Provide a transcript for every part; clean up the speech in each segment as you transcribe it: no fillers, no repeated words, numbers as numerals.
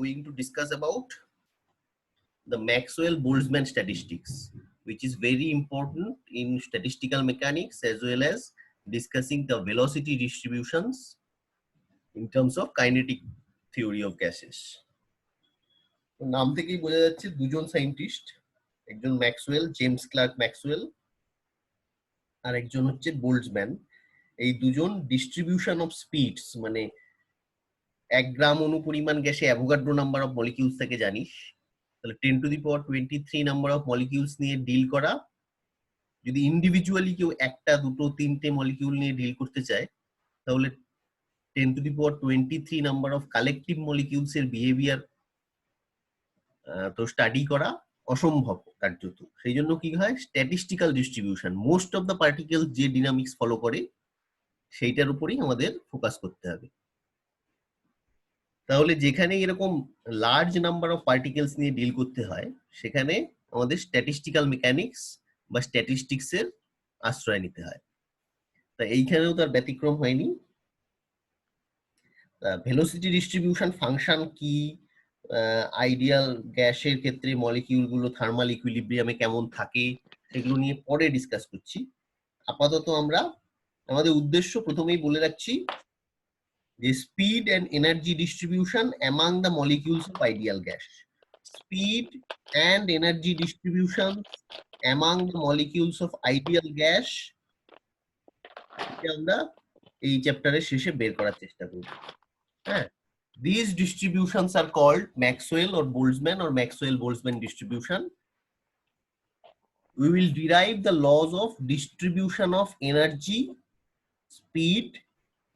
going to discuss about the Maxwell-Boltzmann statistics, which is very important in statistical mechanics, as well as discussing the velocity distributions in terms of kinetic theory of gases. নাম থেকেই বোঝা যাচ্ছে দুজন scientist, একজন Maxwell, James clerk Maxwell, আর একজন হচ্ছে Boltzmann. এই দুজন ডিস্ট্রিবিউশন অফ স্পিডস, মানে 1 গ্রাম অনুপরিমাণ গ্যাসে অ্যাভোগাড্রো নাম্বার অফ মলিকিউলস থেকে জানিস, তাহলে 10⁻23 নাম্বার অফ মলিকিউলস নিয়ে ডিল করা। যদি ইন্ডিভিজুয়ালি কেউ একটা, দুটো, তিনটে মলিকিউল নিয়ে ডিল করতে চায়, তাহলে 10⁻23 নাম্বার অফ কালেকটিভ মলিকিউলস এর বিহেভিয়ার তো স্টাডি করা অসম্ভব কার্যত। সেই জন্য কি হয়, statistical distribution, most of the particles যে ডিনামিক্স ফলো করে সেইটার উপরেই আমাদের ফোকাস করতে হবে। তাহলে যেখানে এরকম লার্জ নাম্বার অফ পার্টিকেলস নিয়ে ডিল করতে হয়, সেখানে আমাদের স্ট্যাটিস্টিক্যাল মেকানিক্স বা স্ট্যাটিস্টিক্স এর আশ্রয় নিতে হয়। তা এইখানেও তার ব্যতিক্রম হয়নি। ভেলোসিটি ডিস্ট্রিবিউশন ফাংশন কি, আইডিয়াল গ্যাসের ক্ষেত্রে মলিকিউল গুলো থার্মাল ইকুইলিব্রিয়ামে কেমন থাকে, সেগুলো নিয়ে পরে ডিসকাস করছি। আপাতত আমরা আমাদের উদ্দেশ্য প্রথমেই বলে রাখছি যে speed and energy distribution among the molecules of ideal gas. Speed and energy distribution among the molecules of ideal gas, আমরা এই চ্যাপ্টারের শেষে বের করার চেষ্টা করব। হ্যাঁ, these distributions are called Maxwell or Boltzmann or Maxwell-Boltzmann distribution. We will derive the laws of distribution of energy, speed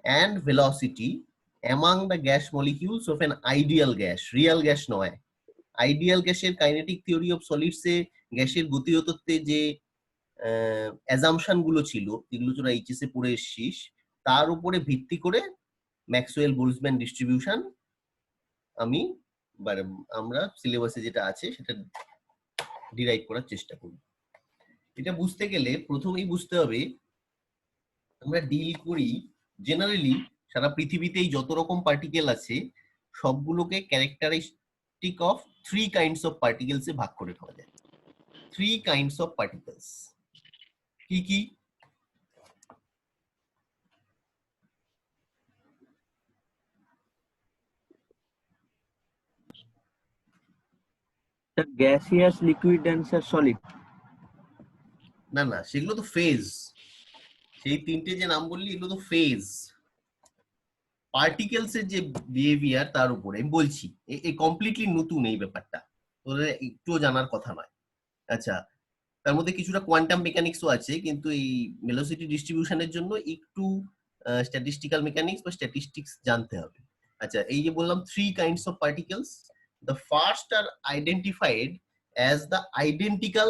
and velocity among the gas molecules of an ideal gas. Real gas নয়, ideal গ্যাসের kinetic theory of solids এ গ্যাসের গতীয় তত্ত্বে যে assumption গুলো ছিল, যেগুলো তোরা HS এ পড়ে এসেছিস, তার উপরে ভিত্তি করে ম্যাক্সওয়েল বোলজম্যান ডিস্ট্রিবিউশন আমরা সিলেবাসে যেটা আছে সেটা ডিরাইভ করার চেষ্টা করব। এটা বুঝতে গেলে প্রথমেই বুঝতে হবে আমরা ডিল করি জেনারেলি সারা পৃথিবীতেই যত রকম পার্টিকেল আছে সবগুলোকে characteristic of 3 kinds of particles এ ভাগ করে দেওয়া যায়। 3 কাইন্ডস অফ পার্টিকেলস কি কি? Gaseous, liquid and solid. না না, সেগুলো তো ফেজ। সেই তিনটে যে নাম বললি এগুলো তো ফেজ। পার্টিকেলস এর যে বিহেভিয়ার তার উপরে আমি বলছি, এই কমপ্লিটলি নতুন এই ব্যাপারটা, তোদের একটুও জানার কথা নয়। আচ্ছা, তার মধ্যে কিছুটা কোয়ান্টাম মেকানিক্সও আছে, কিন্তু এই ভেলোসিটি ডিস্ট্রিবিউশনের জন্য একটু স্ট্যাটিস্টিক্যাল মেকানিক্স বা স্ট্যাটিস্টিক্স জানতে হবে। আচ্ছা, এই যে বললাম 3 kinds of particles, the first are identified as the identical.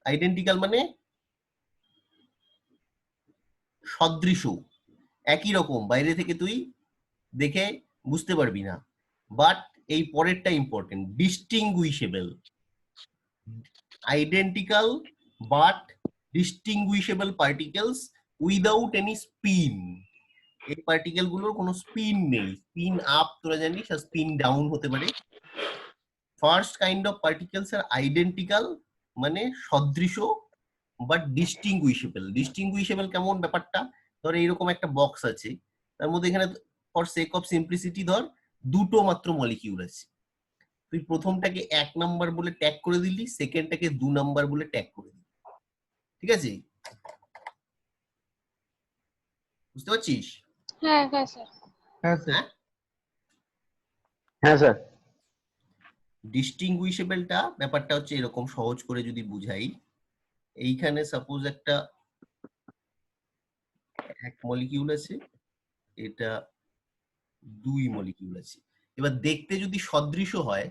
Identical মানে সদৃশ, একই রকম, বাইরে থেকে তুই দেখে বুঝতে পারবি না। বাট এই পরেরটা important, distinguishable. Identical but distinguishable particles without any spin. এই পার্টিকেল গুলোর কোনো স্পিন নেই, স্পিন আপ তোরা জানিস আর স্পিন ডাউন হতে পারে। First kind of particles R identical মানে সদৃশ বাট ডিস্টিংগুইশেবল। ডিস্টিংগুইশেবল কেমন ব্যাপারটা, ধর এইরকম একটা বক্স আছে, তার মধ্যে এখানে ফর সেক অফ সিম্পলিসিটি ধর দুটো মাত্র মলিকিউল আছে, তুই প্রথমটাকে 1 নাম্বার বলে ট্যাগ করে দিলি, সেকেন্ডটাকে 2 নাম্বার বলে ট্যাগ করে দিলি। ঠিক আছে, বুঝতে পারছিস? হ্যাঁ হ্যাঁ স্যার। হ্যাঁ স্যার। ডিস্টিংগুইশেবলটা ব্যাপারটা হচ্ছে এরকম, সহজ করে যদি বুঝাই, এইখানে সাপোজ একটা 1 মলিকিউল আছে, এটা 2 মলিকিউল আছে। এবার দেখতে যদি সদৃশ হয়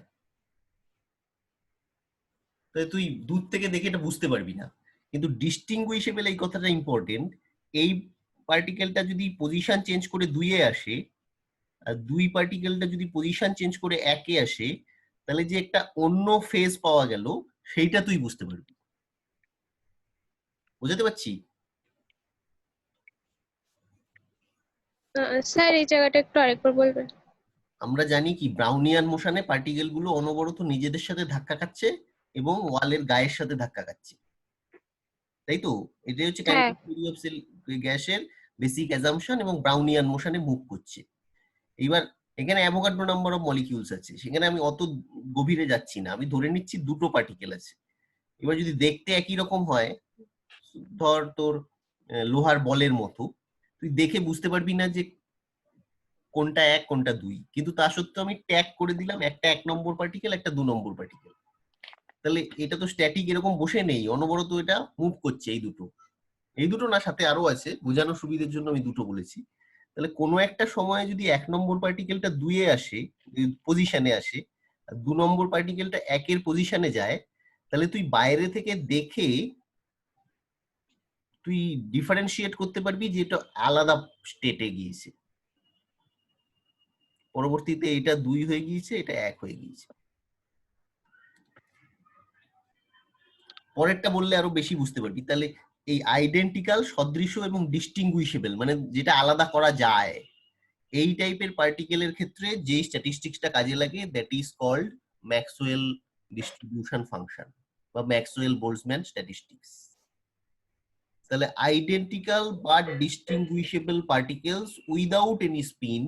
তাহলে তুই দূর থেকে দেখে এটা বুঝতে পারবি না, কিন্তু ডিস্টিংগুইশেবল এই কথাটা ইম্পর্টেন্ট। এই পার্টিকেলটা যদি পজিশন চেঞ্জ করে 2 এ আসে আর 2 পার্টিকেলটা যদি পজিশন চেঞ্জ করে 1 এ আসে, তাহলে যে একটা অন্য ফেজ পাওয়া গেল সেইটা তুই বুঝতে পারবি। বুঝতে পারছি? স্যার এই জায়গাটা একটু আরেকবার বলবেন? আমরা জানি কি ব্রাউনিয়ান মোশনে পার্টিকেল গুলো অনবরত নিজেদের সাথে ধাক্কা খাচ্ছে এবং ওয়ালের গায়ের সাথে ধাক্কা খাচ্ছে, তাই তো? এটাই হচ্ছে হ্যাঁ। গ্যাসের বেসিক অ্যাজাম্পশন এবং ব্রাউনিয়ান মোশনে মুভ করছে। এইবার এখানে অ্যাভোগাড্রো নাম্বার অফ মলিকিউলস আছে, সেখানে আমি অত গভীরে যাচ্ছি না, আমি ধরে নিচ্ছি দুটো পার্টিকেল আছে। এবার যদি দেখতে একই রকম হয়, ধর তোর লোহার বলের মতো, তুই দেখে বুঝতে পারবি না যে কোনটা এক কোনটা দুই, কিন্তু তা সত্ত্বেও আমি ট্যাগ করে দিলাম একটা 1 নম্বর পার্টিকেল, একটা 2 নম্বর পার্টিকেল। তাহলে এটা তো স্ট্যাটিক এরকম বসে নেই, অনবরত এটা মুভ করছে। এই দুটো না, সাথে আরো আছে, বোঝানোর সুবিধার জন্য আমি দুটো বলেছি। তাহলে কোনো একটা সময়ে যদি 1 নম্বর পার্টিকেলটা 2 এ আসে, পজিশনে আসে, আর 2 নম্বর পার্টিকেলটা 1 এর পজিশনে যায়, তাহলে তুই বাইরে থেকে দেখে তুই ডিফারেন্সিয়েট করতে পারবি যে এটা আলাদা স্টেটে গিয়েছে, পরবর্তীতে এটা 2 হয়ে গিয়েছে, এটা 1 হয়ে গিয়েছে। পরেরটা বললে আরো বেশি বুঝতে পারবি। তাহলে এই আইডেন্টিক্যাল, সদৃশ এবং ডিস্টিংগুইশেবল, মানে যেটা আলাদা করা যায়, এই টাইপের পার্টিকেলের ক্ষেত্রে যে স্ট্যাটিস্টিক্সটা কাজে লাগে, that is called Maxwell distribution function বা ম্যাক্সওয়েল বোলজম্যান স্ট্যাটিস্টিক্স। তাহলে identical but distinguishable particles without any spin,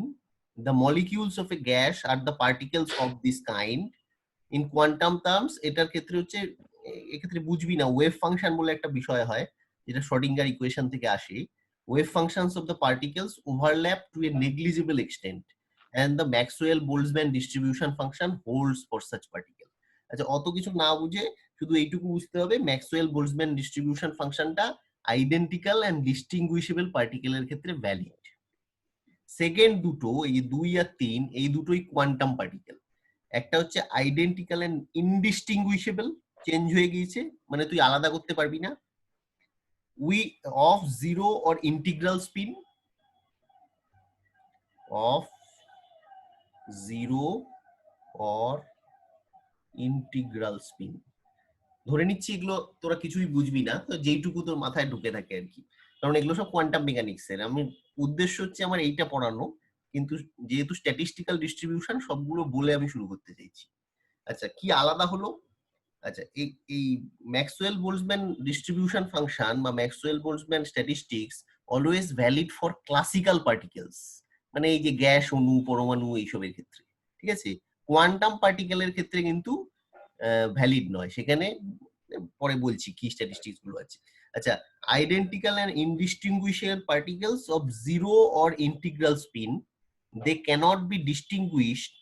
the molecules of a gas are the particles of this kind. In quantum terms, এটার ক্ষেত্রে হচ্ছে, এক্ষেত্রে বুঝবি না, ওয়েভ ফাংশন বলে একটা বিষয় হয় যেটা শ্রোডিঙ্গার ইকুয়েশন থেকে আসে। Wave functions of the particles overlap to a negligible extent and the Maxwell-Boltzmann distribution function holds for such particle. আচ্ছা, অত কিছু না বুঝে শুধু এইটুকু বুঝতে হবে, ম্যাক্সওয়েল-বোলজম্যান ডিস্ট্রিবিউশন ফাংশনটা আইডেন্টিক্যাল এন্ড ডিস্টিংগুইশেবল পার্টিকেলের ক্ষেত্রে ভ্যালিড। সেকেন্ড দুটো, এই 2 আর 3, এই দুটোই কোয়ান্টাম পার্টিকেল। একটা হচ্ছে আইডেন্টিক্যাল এন্ড ইনডিস্টিংগুইশেবল, চেঞ্জ হয়ে গিয়েছে, মানে তুই আলাদা করতে পারবি না, of zero or integral spin, of zero or integral spin. ধরে নিচ্ছি এগুলো তোরা কিছুই বুঝবি না, তো যেইটুকু তোর মাথায় ঢুকে থাকে আর কি, কারণ এগুলো সব কোয়ান্টাম মেকানিক্স এর। আমি উদ্দেশ্য হচ্ছে আমার এইটা পড়ানো, কিন্তু যেহেতু স্ট্যাটিস্টিক্যাল ডিস্ট্রিবিউশন, সবগুলো বলে আমি শুরু করতে চাইছি। আচ্ছা, কি আলাদা হলো? আচ্ছা, এই ম্যাক্সওয়েল বোলজম্যান ডিস্ট্রিবিউশন ফাংশন বা Maxwell Boltzmann statistics always valid for classical particles, মানে এই যে গ্যাস, অণু, পরমাণু এইসবের ক্ষেত্রে, ঠিক আছে? কোয়ান্টাম পার্টিকেলের ক্ষেত্রে কিন্তু ভ্যালিড নয়, সেখানে পরে বলছি কি স্ট্যাটিস্টিক্স গুলো আছে। আচ্ছা, identical and indistinguishable particles of zero or integral spin, they cannot be distinguished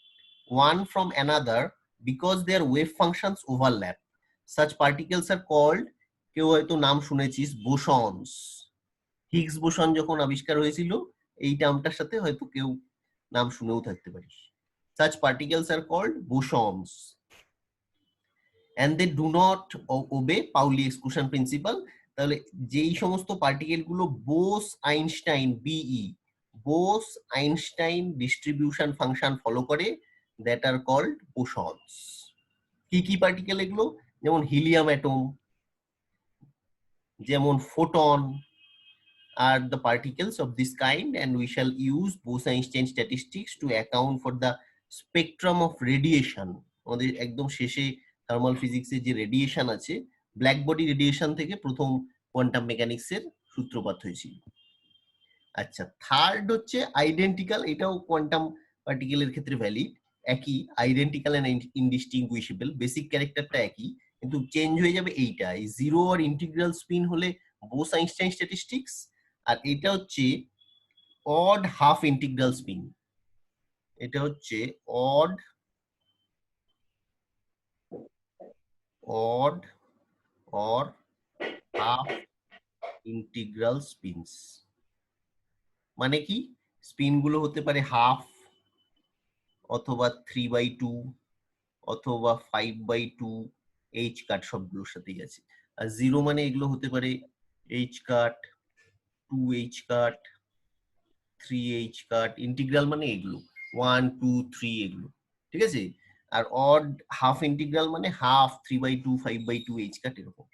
one from another because their wave functions overlap. Such particles are called, কেউ হয়তো নাম শুনেছিস, বোসনস। হিগস বোসন যখন আবিষ্কার হয়েছিল, এই টার্মটার সাথে হয়তো কেউ নাম শুনেও থাকতে পারিস। Such particles are called bosons and they do not obey Pauli exclusion principle. তাহলে যেই সমস্ত পার্টিকেল গুলো Bose Einstein, BE, Bose Einstein distribution function follow করে, দ্যাট আর কল্ড বোসনস। কি কি পার্টিকেল এগুলো? যেমন হিলিয়াম অ্যাটম, যেমন photon are the particles of this kind, and we shall use Bose-Einstein statistics to account for the spectrum of radiation. আমাদের একদম শেষে thermal ফিজিক্সের যে রেডিয়েশন আছে, ব্ল্যাক বডি রেডিয়েশন থেকে প্রথম কোয়ান্টাম মেকানিক্সের সূত্রপাত হয়েছিল। আচ্ছা, থার্ড হচ্ছে আইডেন্টিক্যাল, এটাও কোয়ান্টাম পার্টিকেলের ক্ষেত্রে ভ্যালিড, একই, আইডেন্টিক্যাল এন্ড ইনডিস্টিংগুইশেবল, বেসিক ক্যারেক্টারটা একই, কিন্তু চেঞ্জ হয়ে যাবে এইটা, এই জিরো আর ইন্টিগ্রাল স্পিন হলে বোস আইনস্টাইন স্ট্যাটিস্টিক্স, আর এটা হচ্ছে অড হাফ ইন্টিগ্রাল স্পিন, এটা হচ্ছে odd or half integral spins. মানে কি? স্পিন গুলো হতে পারে হাফ, অথবা 3/2, অথবা 5/2, এইচ কাট সবগুলোর সাথেই আছে। আর জিরো মানে এগুলো হতে পারে এইচ কাট, 2h কাট, 3h কাট, ইন্টিগ্রাল মানে এগুলো 1, 2, 3 এগুলো, ঠিক আছে? আর অড হাফ ইন্টিগ্রাল মানে হাফ, 3/2, 5/2, h কাট এরকম।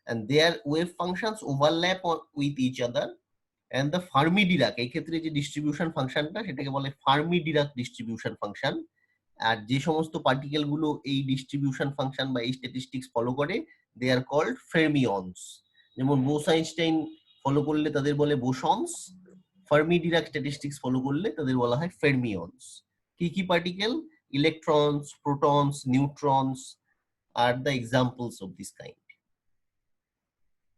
And their wave functions overlap with each other and the Fermi-Dirac এই ক্ষেত্রে যে ডিস্ট্রিবিউশন ফাংশনটা সেটাকে বলে Fermi-Dirac ডিস্ট্রিবিউশন ফাংশন। আর যে সমস্ত পার্টিকেল গুলো এই ডিস্ট্রিবিউশন ফাংশন বা এই স্ট্যাটিস্টিক্স ফলো করে দে আর কল্ড ফেরমিয়নস। যেমন বোস-আইনস্টাইন ফলো করলে তাদের বলে বোসনস, Fermi-Dirac স্ট্যাটিস্টিক্স ফলো করলে তাদের বলা হয় ফেরমিয়নস। কি কি particle? Electrons, protons, neutrons are the examples of this kind.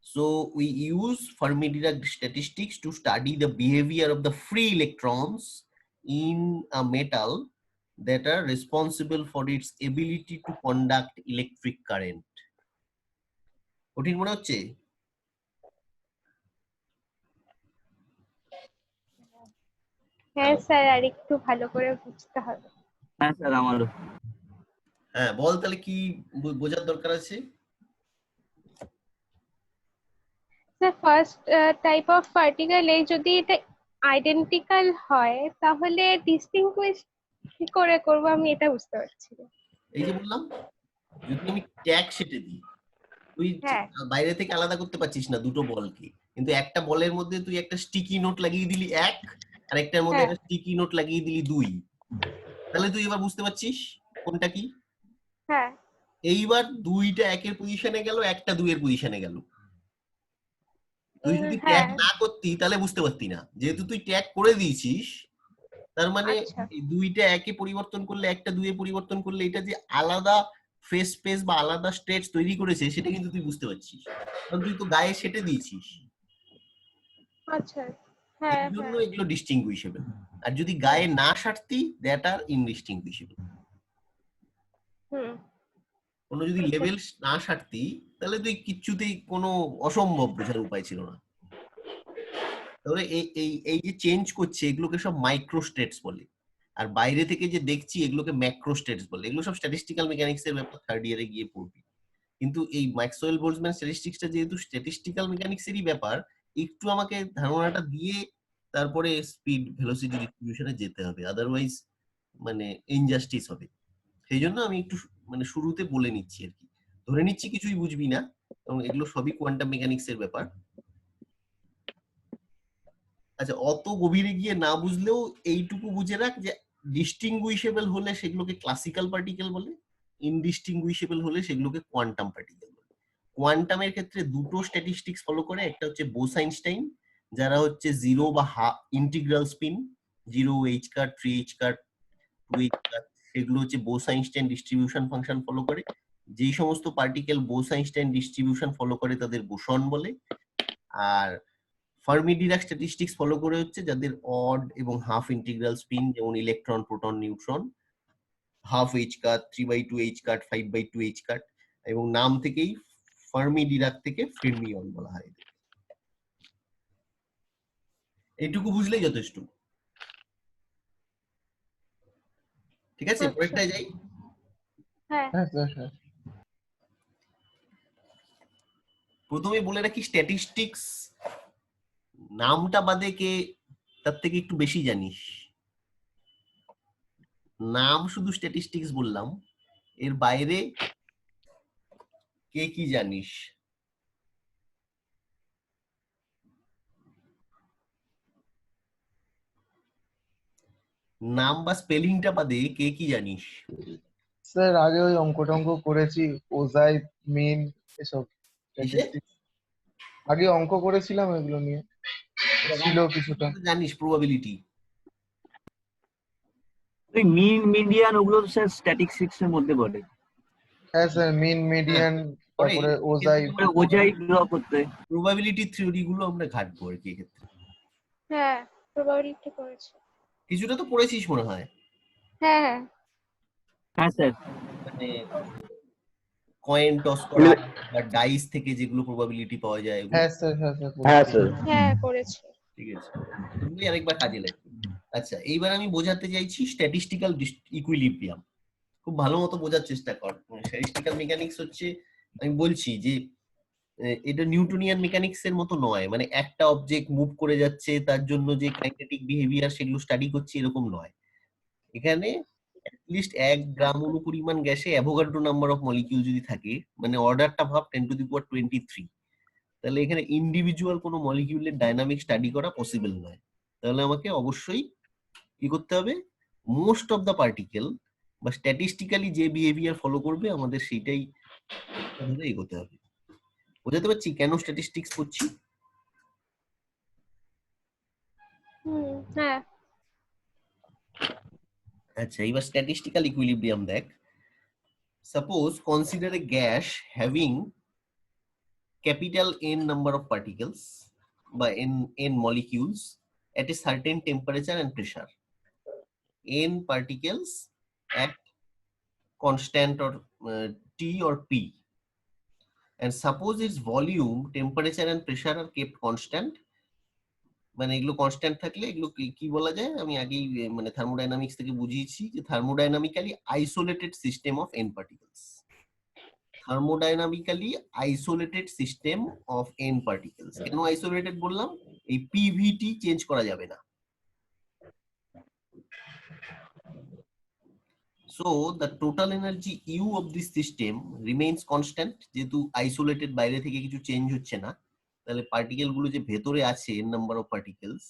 So we use Fermi-Dirac statistics to study the behavior of the free electrons in a metal that are responsible for its ability to conduct electric current. কঠিন মনে হচ্ছে? হ্যাঁ sir, আর একটু ভালো করে বুঝতে হবে। হ্যাঁ স্যার আমারও। হ্যাঁ বল তাহলে কি বোঝার দরকার আছে? Sir first type of particle এই যদি এটা আইডেন্টিক্যাল হয় তাহলে ডিস্টিংগুইশ কি করে করব আমি এটা বুঝতে পারছি না। এই যে বললাম যদি আমি ট্যাগ সেটে দিই, তুই হ্যাঁ। বাইরে থেকে আলাদা করতে পারছিস না দুটো বলকে, কিন্তু একটা বলের মধ্যে তুই একটা স্টিকি নোট লাগিয়ে দিলি 1 আর একটার মধ্যে হ্যাঁ। একটা স্টিকি নোট লাগিয়ে দিলি 2, তাহলে তুই এবার বুঝতে পারছিস কোনটা কি? হ্যাঁ। এইবার 2টা 1-এর পজিশনে গেল, একটা 2-এর পজিশনে গেল। তুই যদি ট্যাগ হ্যাঁ। না করতি তাহলে বুঝতে পারতি না, যেহেতু তুই ট্যাগ করে দিয়েছিস তার মানে আচ্ছা। এই 2টা 1-এ পরিবর্তন করলে একটা 2-এ পরিবর্তন করলে এটা যে আলাদা ফেস স্পেস বা আলাদা স্টেটস তৈরি করেছে সেটা কিন্তু তুই বুঝতে পারছিস, কারণ তুই তো গায়ে সেটে দিয়েছিস। আচ্ছা। হ্যাঁ এই জন্য হ্যাঁ। এগুলো ডিস্টিংগুইশেবল। আর যদি গায়ে না সারতি দ্যাট আর ইনডিস্টিংগুইশেবল। হুম। কোনো যদি লেভেল না সারতি তাহলে তুই কিচ্ছুতেই কোনো অসম্ভব বোঝার উপায় ছিল না। তাহলে এই এই এই যে চেঞ্জ করছে এগুলোকে সব মাইক্রো স্টেটস বলে, আর বাইরে থেকে যে দেখছি এগুলোকে ম্যাক্রো স্টেটস বলে। এগুলো সব স্ট্যাটিস্টিক্যাল মেকানিক্স এর ব্যাপার, থার্ড ইয়ারে গিয়ে পড়বি। কিন্তু এই ম্যাক্সওয়েল বোলজম্যান স্ট্যাটিস্টিক্সটা যেহেতু স্ট্যাটিস্টিক্যাল মেকানিক্স এরই ব্যাপার, একটু আমাকে ধারণাটা দিয়ে তারপরে স্পিড ভেলোসিটি ডিস্ট্রিবিউশনে যেতে হবে, আদারওয়াইজ মানে ইনজাস্টিস হবে। সেই জন্য আমি একটু মানে শুরুতে বলে নিচ্ছি আর কি, ধরে নিচ্ছি কিছুই বুঝবি না, এবং এগুলো সবই কোয়ান্টাম মেকানিক্স এর ব্যাপার। আচ্ছা, অত গভীরে গিয়ে না বুঝলেও এইটুকু বুঝে রাখ যে ডিস্টিংগুইশেবল হলে সেগুলোকে ক্লাসিক্যাল পার্টিকেল বলে, ইনডিস্টিংগুইশেবল হলে সেগুলোকে কোয়ান্টাম পার্টিকেল বলে। কোয়ান্টামের ক্ষেত্রে দুটো স্ট্যাটিস্টিক্স ফলো করে, একটা হচ্ছে বোস-আইনস্টাইন যারা হচ্ছে জিরো বা ইন্টিগ্রাল স্পিন, 0 h কাট 3 h কাট 2 h কাট, সেগুলো হচ্ছে বোস-আইনস্টাইন ডিস্ট্রিবিউশন ফাংশন ফলো করে। যেই সমস্ত পার্টিকেল বোস-আইনস্টাইন ডিস্ট্রিবিউশন ফলো করে তাদের বোসন বলে। আর ফার্মি-ডিরাক স্ট্যাটিস্টিক্স ফলো করে হচ্ছে যাদের অড এবং হাফ ইন্টিগ্রাল স্পিন, যেমন electron, proton, neutron, half h কাট, 3/2 h কাট, 5/2 h কাট, এবং নাম থেকেই ফার্মি-ডিরাক থেকে ফেরমিয়ন বলা হয়। এইটুকু বুঝলেই যথেষ্ট। ঠিক আছে, পরেরটায় যাই। হ্যাঁ। প্রথমে বলে রাখি স্ট্যাটিস্টিক্স নামটা বাদে কে তার থেকে একটু বেশি জানিস? নাম শুধু স্ট্যাটিস্টিক্স বললাম, এর বাইরে কে কি জানিস? নাম বা স্পেলিংটা বাদে কে কি জানিস? স্যার আগে ওই অঙ্ক টঙ্ক করেছি, ওজাই, মিন, এসব statistics। আগে অঙ্ক করেছিলাম এগুলো নিয়ে, ছিল কিছুটা। জানিস প্রবাবিলিটি? ওই মিন মিডিয়ান ওগুলো তো স্যার স্ট্যাটিস্টিক্স এর মধ্যে পড়ে। হ্যাঁ স্যার, মিন, মিডিয়ান, তারপরে ওজাই। মানে ওজাই ড্র করতে। প্রবাবিলিটি থিওরি গুলো আমরা ঘাটবো আর কি এক্ষেত্রে। হ্যাঁ, প্রবাবিলিটি করেছি। কিছুটা তো পড়েছিস মনে হয়। হ্যাঁ হ্যাঁ। হ্যাঁ স্যার। মানে কয়েন টস করা বা ডাইস থেকে যেগুলো প্রবাবিলিটি পাওয়া যায় এগুলো। হ্যাঁ স্যার, হ্যাঁ স্যার। হ্যাঁ স্যার। হ্যাঁ করেছি। ঠিক আছে, তুমি আরেকবার কাজে লাগবে। আচ্ছা, এইবার আমি বোঝাতে চাইছি স্ট্যাটিস্টিক্যাল ইকুইলিব্রিয়াম। খুব ভালো মতো বোঝার চেষ্টা কর। স্ট্যাটিস্টিক্যাল মেকানিক্স হচ্ছে, আমি বলছি যে এটা নিউটনিয়ান মেকানিক্স এর মতো নয়, মানে একটা অবজেক্ট মুভ করে যাচ্ছে তার জন্য যে কাইনেটিক বিহেভিয়ার সেগুলো স্টাডি করছি এরকম নয়। এখানে অ্যাটলিস্ট 1 গ্রাম অনুপরিমাণ গ্যাসে অ্যাভোগাড্রো নাম্বার অফ মলিকিউল যদি থাকে, মানে অর্ডারটা ভাব 10 টু দি পাওয়ার 23, তাহলে এখানে ইন্ডিভিজুয়াল কোনো মলিকিউলের ডাইনামিক স্টাডি করা পসিবল নয়। তাহলে আমাকে অবশ্যই কি করতে হবে, মোস্ট অফ দ্য পার্টিকেল বা স্ট্যাটিস্টিক্যালি যে বিহেভিয়ার ফলো করবে আমাদের সেইটাই ধরে এগোতে হবে। বোঝাতে পারছি কেন স্ট্যাটিস্টিক্স করছি? হ্যাঁ। আচ্ছা, এবার স্ট্যাটিস্টিক্যাল ইকুইলিব্রিয়াম দেখ। Suppose consider a gas having capital N number of particles by n molecules at a certain temperature and pressure. N particles at constant or T or P. And suppose its volume, temperature and pressure are kept constant. মানে এগুলো constant থাকলে এগুলো কি বলা যায়, আমি আগেই মানে থার্মোডাইনামিক্স থেকে বুঝিয়েছি যে thermodynamically isolated system of n particles. Thermodynamically isolated system of n particles. কেন আইসোলেটেড বললাম? এই পিভিটি চেঞ্জ করা যাবে না। So the total energy U of this system remains constant. যেহেতু আইসোলেটেড, বাইরে থেকে কিছু চেঞ্জ হচ্ছে না, তাহলে পার্টিকেল গুলো যে ভেতরে আছে n নাম্বার অফ পার্টিকেলস,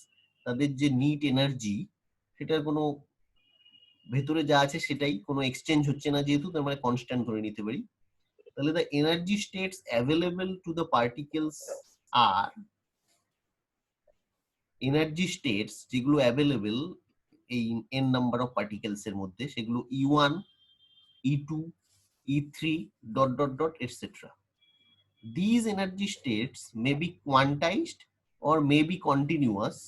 তাদের যে নিট এনার্জি সেটার কোনো ভেতরে যা আছে সেটাই কোনো এক্সচেঞ্জ হচ্ছে না, যেহেতু তার মানে কনস্ট্যান্ট ধরে নিতে পারি। তাহলে the energy states available to the particles are energy states যেগুলো available এই n number of particles এর মধ্যে, সেগুলো E1, E2, E3 dot dot dot etc. These energy states may be quantized or may be continuous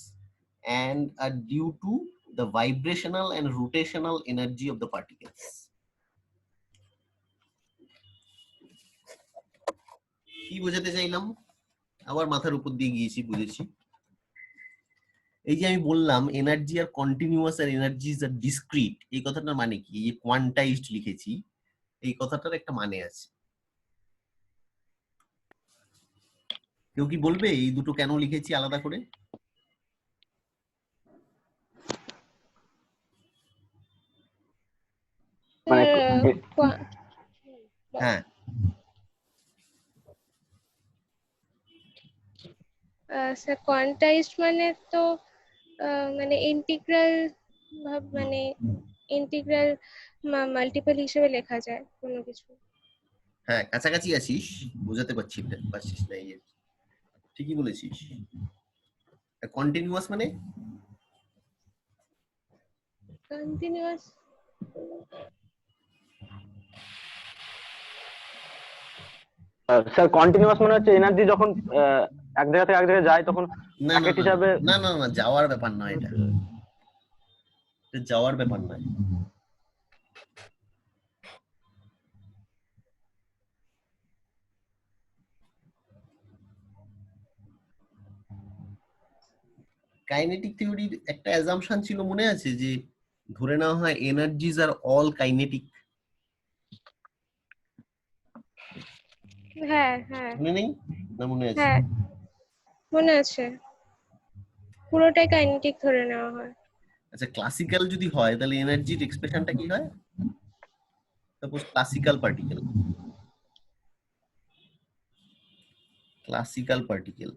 and are due to the vibrational and rotational energy of the particles. কি বোঝাতে চাইলাম? আবার মাথার উপর দিয়ে গিয়েছি, বুঝেছি। এই যে আমি বললাম এনার্জি আর কন্টিনিউয়াস আর এনার্জি আর ডিসক্রিট, এই কথাটার মানে কি? এই কোয়ান্টাইজড লিখেছি, এই কথাটার একটা মানে আছে। কেউ কি বলবে এই দুটো কেন লিখেছি আলাদা করে? মানে হ্যাঁ, স্যার কোয়ান্টাইজড মানে তো মানে ইন্টিগ্রাল মানে ইন্টিগ্রাল মাল্টিপল হিসেবে লেখা যায় কোনো কিছু। হ্যাঁ, কাছাকাছি আছিস, বোঝাতে পারছিস না, এই ঠিকই বলেছিস। কন্টিনিউয়াস মানে কন্টিনিউয়াস স্যার কন্টিনিউয়াস মানে হচ্ছে এনার্জি যখন এক জায়গা থেকে এক জায়গায় যায় তখন না না প্যাকেট না হিসাবে। না না না, যাওয়ার ব্যাপার নয়, এটা যাওয়ার ব্যাপার নয়। কাইনেটিক থিওরির একটা অ্যাজাম্পশন ছিল, মনে আছে? যে ধরে নেওয়া হয় এনার্জিজ আর অল কাইনেটিক। হ্যাঁ হ্যাঁ মনে নেই না? মনে আছে? হ্যাঁ মনে আছে, পুরোটাই কাইনেটিক ধরে নেওয়া হয়। আচ্ছা, ক্লাসিক্যাল যদি হয় তাহলে এনার্জির এক্সপ্রেশনটা কি হয়? Suppose classical particle,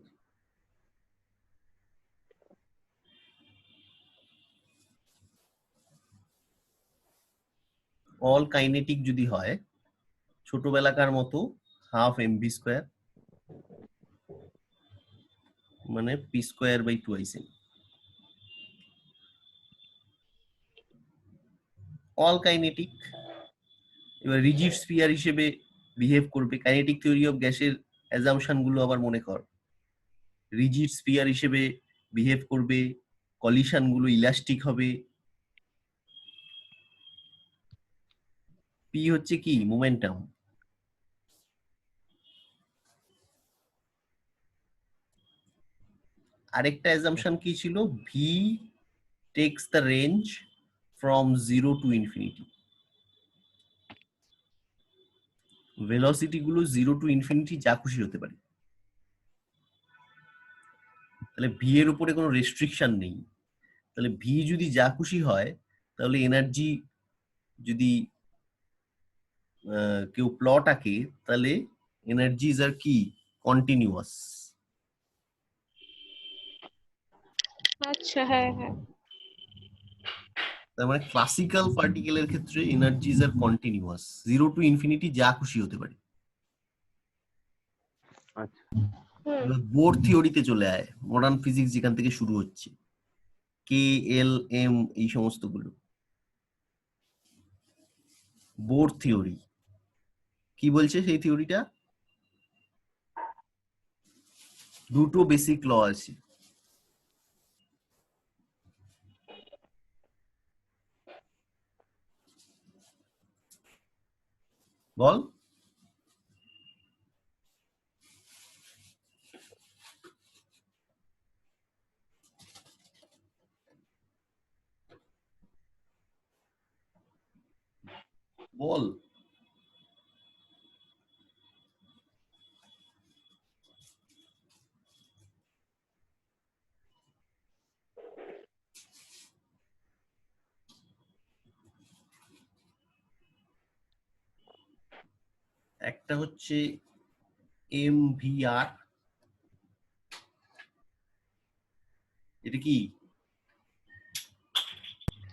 all kinetic যদি হয়, ছোটবেলাকার মতো হাফ mv স্কয়ার মানে p square by 2m। All kinetic এবার রিজিড স্ফিয়ার হিসেবে বিহেভ করবে। কাইনেটিক থিওরি অফ গ্যাসের অ্যাজাম্পশন গুলো আবার মনে কর, রিজিড স্ফিয়ার হিসেবে বিহেভ করবে, কলিশন গুলো ইলাস্টিক হবে। পি হচ্ছে কি? মোমেন্টাম। আরেকটা অ্যাজাম্পশন কি ছিল? V takes the range from 0 to infinity. Velocity গুলো 0 টু ইনফিনিটি যা খুশি হতে পারে। তাহলে ভি এর উপরে কোনো রেস্ট্রিকশন নেই। তাহলে ভি যদি যা খুশি হয়, তাহলে এনার্জি যদি কেউ প্লট আঁকে, তাহলে এনার্জিজ আর কি? কন্টিনিউয়াস। আচ্ছা, হ্যাঁ হ্যাঁ। তার মানে ক্লাসিক্যাল পার্টিকেলের ক্ষেত্রে এনার্জিজ আর কন্টিনিউয়াস, 0 টু ইনফিনিটি যা খুশি হতে পারে। আচ্ছা। হুম। বোর থিওরিতে চলে আয়, মডার্ন ফিজিক্স যেখান থেকে শুরু হচ্ছে, কে এল এম এই সমস্ত গুলো। বোর থিওরি কি বলছে? সেই থিওরিটা দুটো বেসিক ল আছে। বল। বল। একটা হচ্ছে MVR, এটা কি?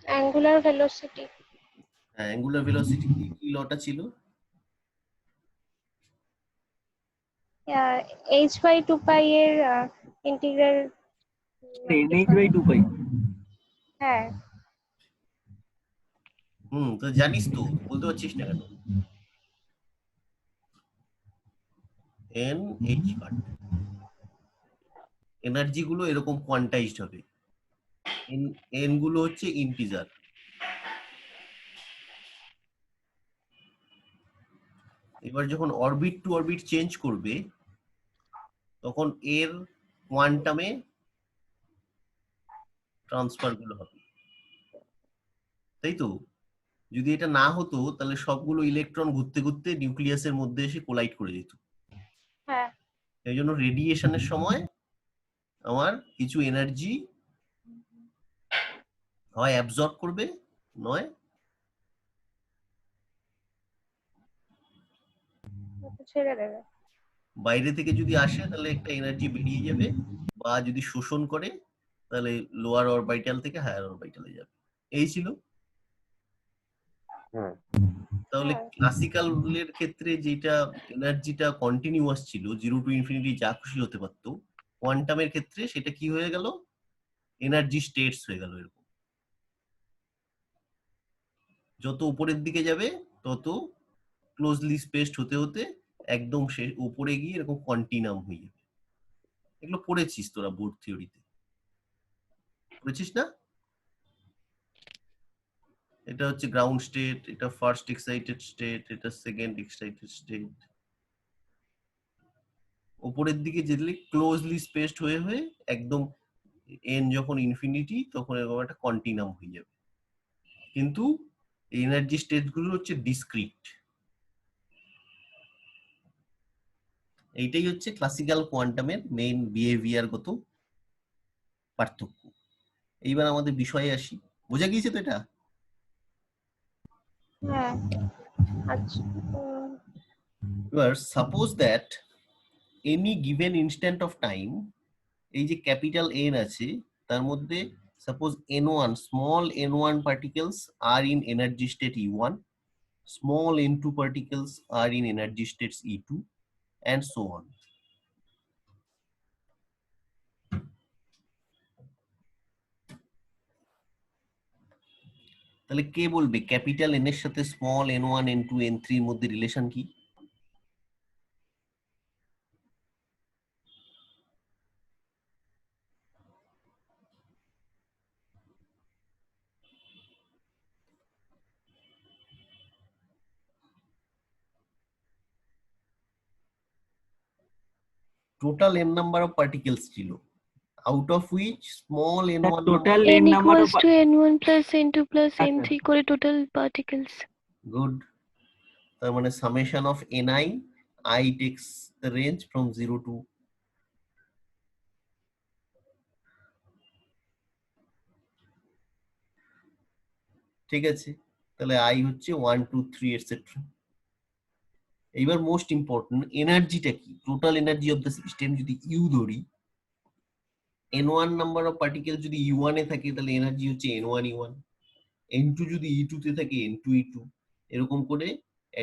Angular velocity. অ্যাঙ্গুলার ভেলোসিটি কি লটা ছিল? h/2 এর ইন্টিগ্রাল। NH/2 হ্যাঁ। তো জানিস তো, বলতে পারছিস না কেন? NH কাট, এনার্জি গুলো এরকম কোয়ান্টাইজড হবে। এন গুলো হচ্ছে ইন্টিজার। এবার যখন অরবিট টু অরবিট চেঞ্জ করবে, তখন এর কোয়ান্টামে ট্রান্সফার গুলো হবে, তাই তো? যদি এটা না হতো তাহলে সবগুলো ইলেকট্রন ঘুরতে ঘুরতে নিউক্লিয়াসের মধ্যে এসে কোলাইড করে যেত। হ্যাঁ। এই জন্য রেডিয়েশনের সময় আমার কিছু এনার্জি হয় অ্যাবজর্ব করবে, নয় ছেড়ে দেবে। বাইরে থেকে যদি আসে তাহলে একটা এনার্জি বেরিয়ে যাবে, বা যদি শোষণ করে তাহলে লোয়ার অরবিটাল থেকে হায়ার অরবিটালে যাবে। এই ছিল। তাহলে হ্যাঁ। ক্লাসিক্যালের ক্ষেত্রে যেটা এনার্জিটা কন্টিনিউয়াস ছিল, 0 টু ইনফিনিটি যা খুশি হতে পারতো, কোয়ান্টামের ক্ষেত্রে সেটা কি হয়ে গেল? এনার্জি স্টেটস হয়ে গেল। এরকম যত উপরের দিকে যাবে তত ক্লোজলি স্পেসড হতে হতে একদম উপরে গিয়ে এরকম কন্টিনাম হয়ে যাবে। এগুলো পড়েছিস তোরা বোর থিওরিতে, পড়েছিস না? এটা হচ্ছে গ্রাউন্ড স্টেট, এটা ফার্স্ট এক্সাইটেড স্টেট, এটা সেকেন্ড এক্সাইটেড স্টেট। উপরের দিকে যেতে ক্লোজলি স্পেসড হয়ে হয়ে একদম এন যখন ইনফিনিটি তখন এরকম একটা কন্টিনাম হয়ে যাবে। কিন্তু এনার্জি স্টেট গুলো হচ্ছে ডিসক্রিট। এইটাই হচ্ছে ক্লাসিক্যাল কোয়ান্টামের মেইন বিহেভিয়ারগত পার্থক্য। এইবার আমাদের বিষয়ে আসি, বোঝা গিয়েছে তো এটা? হ্যাঁ। আচ্ছা। এবার suppose that any given instant of time, এই যে ক্যাপিটাল এন আছে তার মধ্যে suppose n1 small n1 particles are in energy state E1, small n2 particles are in energy states E2, and so on. তাহলে কে বলবে ক্যাপিটাল এন এর সাথে small n1 n2 n3 এর মধ্যে রিলেশন কি? Total n number of particles ছিল, out of which small n1 total n n number equals to n1 plus n2 plus আচ্ছা। n3 করে total particles. গুড। তার মানে summation of ni, I takes the range from 0 to ঠিক আছে। তাহলে I হচ্ছে 1 2 3 etcetera. এইবার মোস্ট ইম্পর্টেন্ট, এনার্জিটা কি? Total energy of the system যদি ইউ ধরি, n1 নাম্বার অফ পার্টিকেল যদি u1 এ থাকে তাহলে এনার্জি হচ্ছে n1 e1, n2 যদি e2 তে থাকে n2 e2, এরকম করে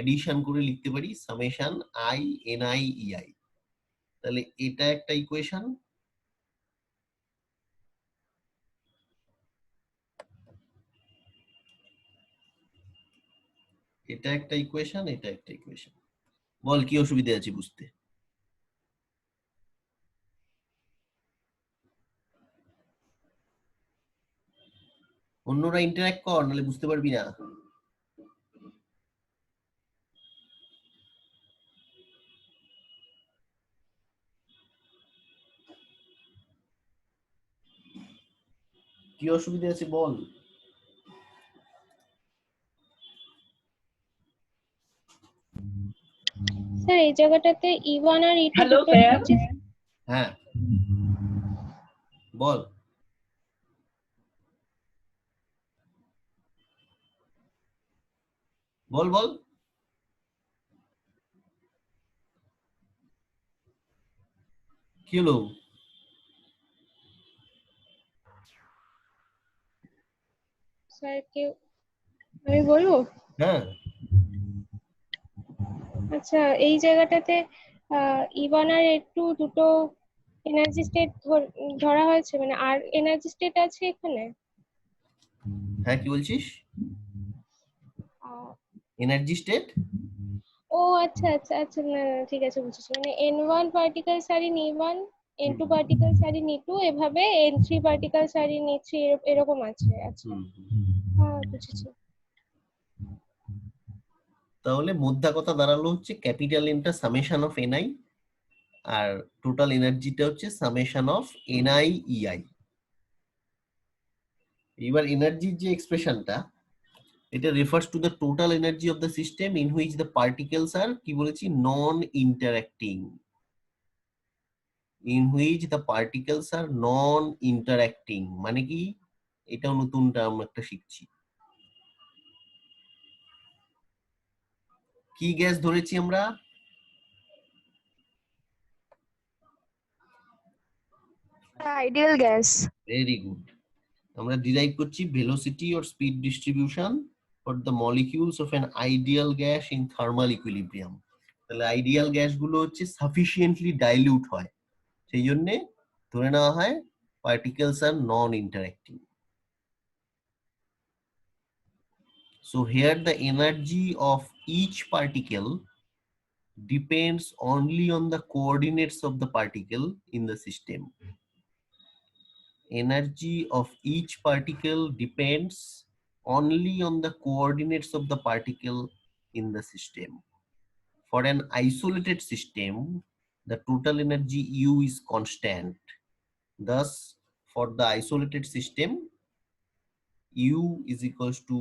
এডিশন করে লিখতে পারি সামেশন i ni ei। তাহলে এটা একটা ইকুয়েশন, এটা একটা ইকুয়েশন, এটা একটা ইকুয়েশন। বল কি অসুবিধা আছে বুঝতে? অন্যরা ইন্টারঅ্যাক্ট কর, নাহলে বুঝতে পারবি না। কি অসুবিধা আছে বল। স্যার এই জায়গাটাতে E1 আর E2 হ্যালো দুটো স্যার। হচ্ছে। হ্যাঁ বল। বল বল। কি হলো? স্যার কেউ, আমি বলবো? হ্যাঁ আচ্ছা, এই জায়গাটাতে E1 আর E2 দুটো এনার্জি স্টেট ধরা হয়েছে, মানে আর এনার্জি স্টেট আছে এখানে। হ্যাঁ কি বলছিস? আহ, এনার্জি স্টেট? ও আচ্ছা আচ্ছা আচ্ছা, না না, ঠিক আছে বুঝেছি। মানে N1 particles are in E1, N2 particles are in E2, এভাবে N3 particles are in E3, এরকম আছে। আচ্ছা, হ্যাঁ বুঝেছি। তাহলে মোদ্দা কথা দাঁড়ালো হচ্ছে ক্যাপিটাল এনটা সামেশন অফ এনআই, আর টোটাল এনার্জিটা হচ্ছে সামেশন অফ এনআই ইআই। এবার এনার্জির যে এক্সপ্রেশনটা, এটা refers to the total energy of the system in which the particles are কি বলেছি non interacting, in which the particles are non interacting. মানে কি? এটাও নতুন টার্ম একটা শিখছি। কি গ্যাস ধরেছি আমরা? Ideal gas. Very good. আমরা ডিরাইভ করছি velocity or speed distribution for the molecules of an ideal gas in thermal equilibrium. তাহলে আইডিয়াল গ্যাস গুলো হচ্ছে সাফিসিয়েন্টলি ডাইলিউট হয়, সেই জন্য ধরে নেওয়া হয় particles are non interacting. So here the energy of each particle depends only on the coordinates of the particle in the system. Energy of each particle depends only on the coordinates of the particle in the system. For an isolated system, the total energy U is constant. Thus, for the isolated system, U is equals to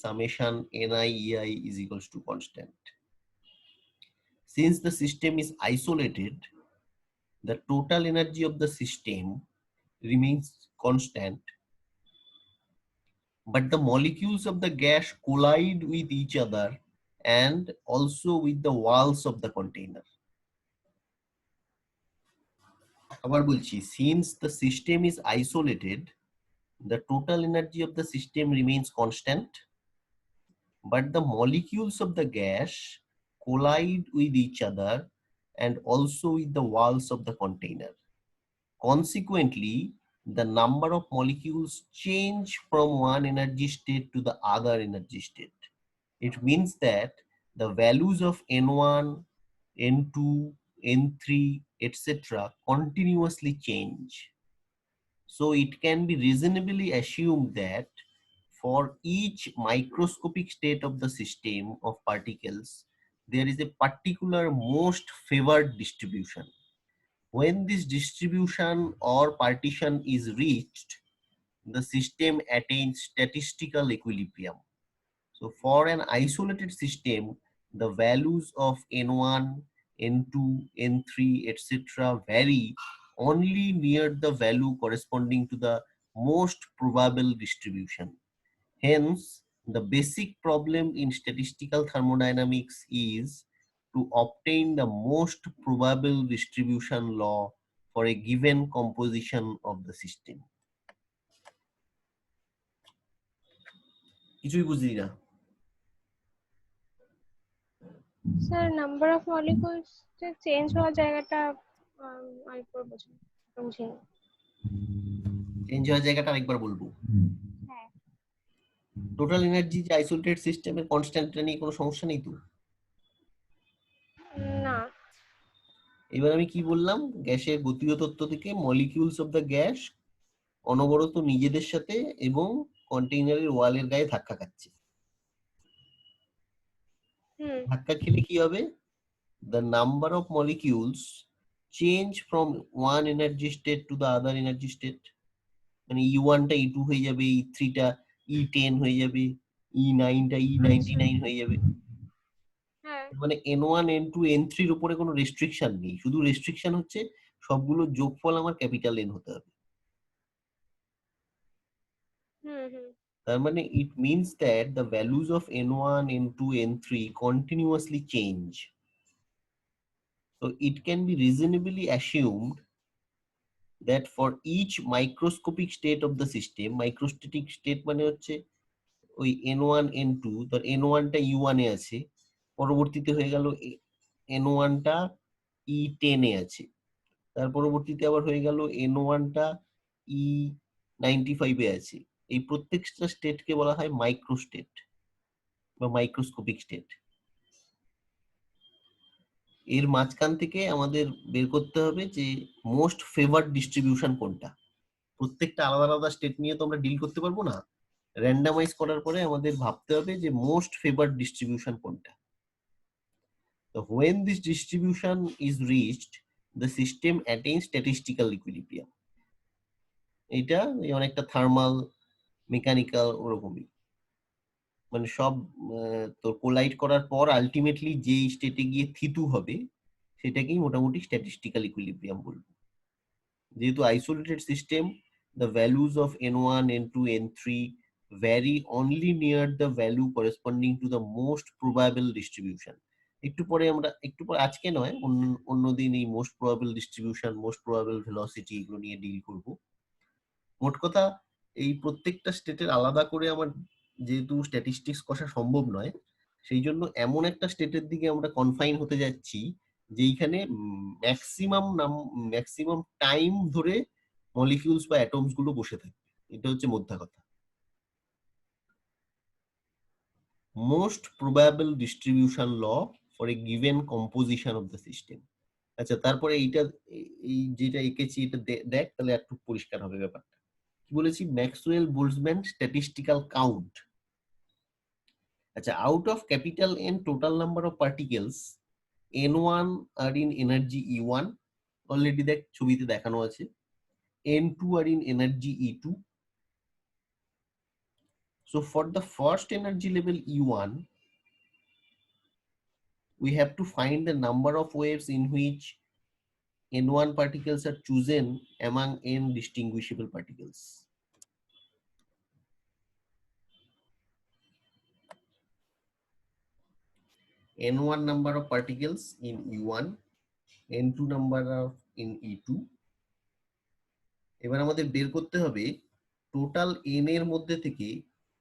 summation NiEi is equals to constant. Since the system is isolated, the total energy of the system remains constant, but the molecules of the gas collide with each other and also with the walls of the container. আবার বলছি, since the system is isolated, the total energy of the system remains constant, but the molecules of the gas collide with each other and also with the walls of the container. Consequently, the number of molecules change from one energy state to the other energy state. It means that the values of N1, N2, N3, etc. continuously change. So it can be reasonably assumed that for each microscopic state of the system of particles, there is a particular most favored distribution. When this distribution or partition is reached, the system attains statistical equilibrium. So for an isolated system, the values of N1, N2, N3, etc. vary only near the value corresponding to the most probable distribution. Hence, the basic problem in statistical thermodynamics is to obtain the most probable distribution law for a given composition of the system. কিছুই বুঝলি না? Sir number of molecules change হওয়ার জায়গাটা আরেকবার বুঝিনি। Change হওয়ার জায়গাটা আরেকবার বলবো। হ্যাঁ। টোটাল এনার্জি যে আইসোলেটেড সিস্টেমের কনস্ট্যান্টটা নিয়ে কোনো সমস্যা নেই তো? না। এবার আমি কি বললাম, গ্যাসের গতীয় তত্ত্ব থেকে মলিকিউলস অফ দ্য গ্যাস অনবরত নিজেদের সাথে এবং কন্টেইনারের ওয়ালের গায়ে ধাক্কা খাচ্ছে। ধাক্কা খেলে কি হবে? The number of molecules change from one energy state to the other energy state. মানে E1 টা E2 হয়ে যাবে, E3 টা E10 হয়ে যাবে, E9 টা E99 হয়ে যাবে। মানে N1 N2 N3 এর উপরে কোনো রেস্ট্রিকশন নেই, শুধু রেস্ট্রিকশন হচ্ছে সবগুলো যোগফল আমার ক্যাপিটাল N হতে হবে। তার মানে it means that the values of N1 N2 N3 continuously change. So it can be reasonably assumed that for each microscopic state of the system, microstatic state মানে হচ্ছে ওই N1 N2, ধর N1 টা U1 এ আছে, পরবর্তীতে হয়ে গেল N1 টা E10 এ আছে, তার পরবর্তীতে আবার হয়ে গেল N1 টা E95 এ আছে। এই প্রত্যেকটা স্টেটকে বলা হয় মাইক্রোস্টেট বা মাইক্রোস্কোপিক স্টেট। এর মাঝখান থেকে আমাদের বের করতে হবে যে মোস্ট ফেভারড ডিস্ট্রিবিউশন কোনটা। প্রত্যেকটা আলাদা আলাদা স্টেট নিয়ে তো আমরা ডিল করতে পারবো না, র্যান্ডামাইজ করার পরে আমাদের ভাবতে হবে যে মোস্ট ফেভারড ডিস্ট্রিবিউশন কোনটা। So when this distribution is reached, the system attains statistical equilibrium. এটা অনেকটা থার্মাল মেকানিক্যাল ওরকমই, মানে সব তো কোলাইড করার পর আলটিমেটলি যে স্টেটে গিয়ে থিতু হবে সেটাকেই মোটামুটি স্ট্যাটিস্টিক্যাল ইকুইলিব্রিয়াম বলবো। যেহেতু isolated system, the values of N1, N2, N3 vary only near the value corresponding to the most probable distribution. একটু পরে আজকে নয়, অন্যদিন এই most probable distribution, most probable velocity এগুলো নিয়ে ডিল করব। মোট কথা, এই প্রত্যেকটা স্টেটের আলাদা করে আমার যেহেতু স্ট্যাটিস্টিক্স কষা সম্ভব নয়, সেই জন্য এমন একটা স্টেটের দিকে আমরা কনফাইন হতে যাচ্ছি যেইখানে ম্যাক্সিমাম টাইম ধরে মলিকিউলস বা অ্যাটমস গুলো বসে থাকে। এটা হচ্ছে মোদ্দা কথা, most probable distribution law for a given composition of the system. আচ্ছা, তারপরে এই যেটা এঁকেছি এটা দেখ, তাহলে একটু পরিষ্কার হবে ব্যাপারটা। কি বলেছি? Maxwell Boltzmann statistical count. আচ্ছা, out of capital N total number of particles, N1 are in energy E1, already দেখ ছবিতে দেখানো আছে। N2 are in energy E2. So for the first energy level E1, we have to find the number of waves in which N1 particles are chosen among N distinguishable particles. N1 number of particles in E1, N2 number of in E2. এবার আমাদের বের করতে হবে total N এর মধ্যে থেকে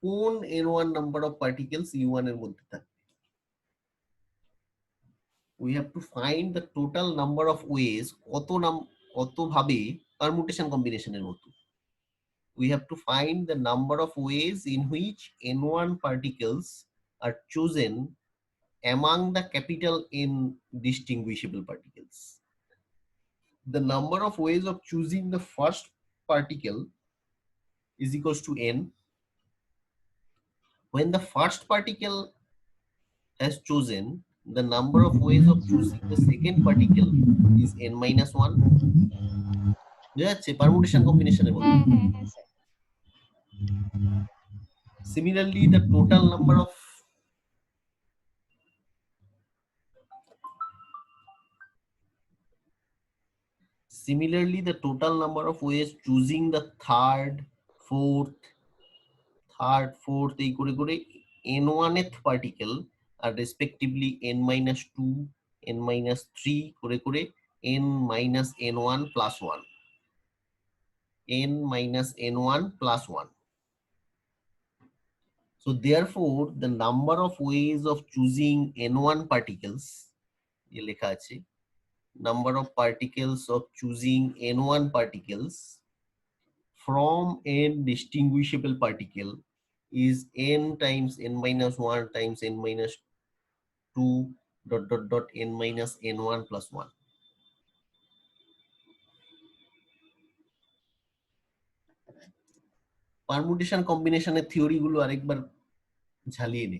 কোন N1 number of particles E1 এর মধ্যে থাকে। We have to find the total number of ways, কত ভাবে permutation combination এর মতো। We have to find the number of ways in which N1 particles are chosen among the capital N distinguishable particles. The number of ways of choosing the first particle is equals to N. When the first particle has chosen, the number of ways of choosing the second particle is N minus 1. বুঝা যাচ্ছে? Permutation কম্বিনেশনের মতো। Similarly, the total number of ways choosing the third, fourth এই করে করে N1th particle are respectively N minus 2, N minus 3 করে করে n minus n1 plus 1, n minus n1 plus 1. So therefore the number of ways of choosing n1 particles, ye lekha ache, number of particles of choosing n1 particles from n distinguishable particle is n times n minus 1 times n minus 2 dot dot dot n minus n1 plus 1. Permutation কম্বিনেশনের theory গুলো আরেকবার ঝালিয়ে নে।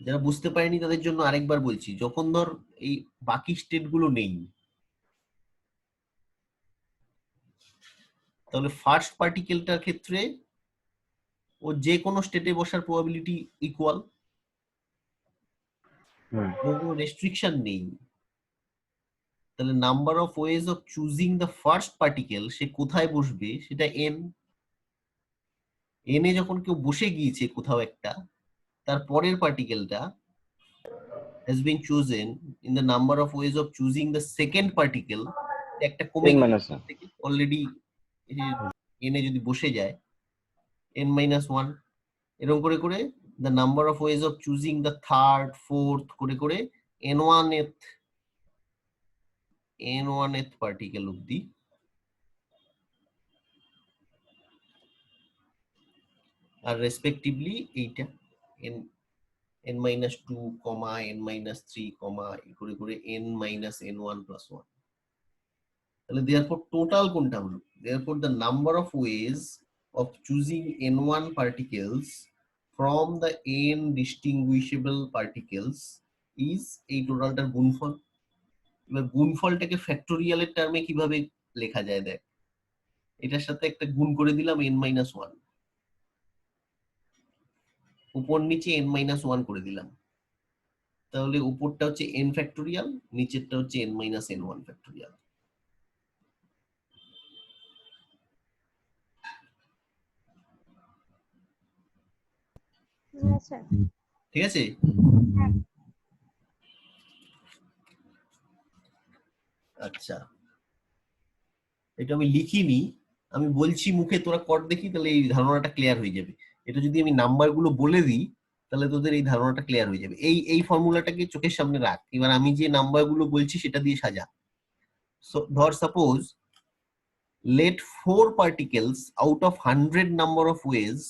যারা বুঝতে পারেনি তাদের জন্য আরেকবার বলছি, যখন ধর এই বাকি স্টেট গুলো নেই, তাহলে ফার্স্ট পার্টিকেলটার ক্ষেত্রে ও যে কোনো স্টেটে বসার প্রবাবিলিটি ইকুয়াল, কোনো রেস্ট্রিকশন নেই। তাহলে number of ways of choosing the first particle, সে কোথায় বসবে সেটা এন। এনে যখন কেউ বসে গিয়েছে কোথাও একটা, তার পরের পার্টিকেলটা has been chosen in the number of ways of choosing the second particle, একটা কমে অলরেডি এনে যদি বসে যায় n minus 1, এরকম করে করে the number of ways of choosing the third, fourth করে করে n1th particle অবধি আর রেসপেক্টিভলি এইটা n minus 2, n minus 3, করে করে n minus n1 plus 1. তাহলে therefore টোটাল কোনটা হলো? Therefore the number of ways of choosing n1 particles from the n distinguishable particles is এই টোটালটার গুণফল। এবার গুণফলটাকে ফ্যাক্টোরিয়ালের টার্মে কিভাবে লেখা যায় দেখ, এটার সাথে একটা গুণ করে দিলাম n minus 1, উপর নিচে n minus 1 করে দিলাম, তাহলে উপরটা হচ্ছে n ফ্যাক্টোরিয়াল, নিচেরটা হচ্ছে n minus n1 ফ্যাক্টোরিয়াল। হ্যাঁ স্যার। ঠিক আছে? আচ্ছা, এটা আমি লিখিনি, আমি বলছি মুখে, তোরা কর দেখি, তাহলে এই ধারণাটা ক্লিয়ার হয়ে যাবে। এটা যদি আমি নাম্বার গুলো বলে দিই তাহলে তোদের এই ধারণাটা ক্লিয়ার হয়ে যাবে। এই ফর্মুলাটাকে চোখের সামনে রাখ, এবার আমি যে নাম্বার গুলো বলছি সেটা দিয়ে সাজা। ধর suppose let 4 particles out of 100 number of ways,